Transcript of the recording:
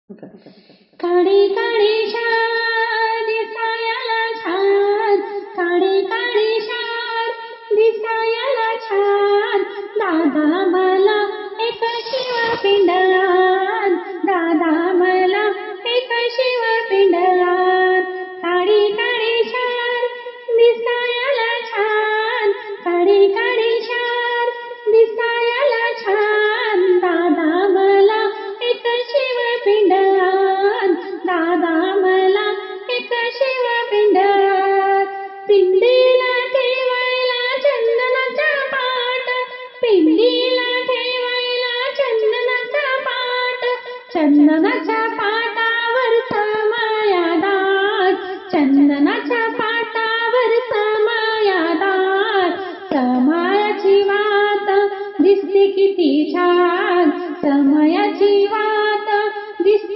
काळी काळी शार दिसायला छान, काळी काळी शार दिसायला छान, दादा मला एक शिवपिंड आण, दादा मला एक शिवपिंड आण. काळी काळी शार दिसायला छान, काळी काळी शार दिसायला छान, दादा मला एक शिवपिंड आण, दादा मला एक शिवपिंड आण. पिंडीला ठेवायला चंदनाचा पाट, पिंडीला ठेवायला चंदनाचा पाट, चंदनाच्या पाटावरचा माया दाट, चंदनाच्या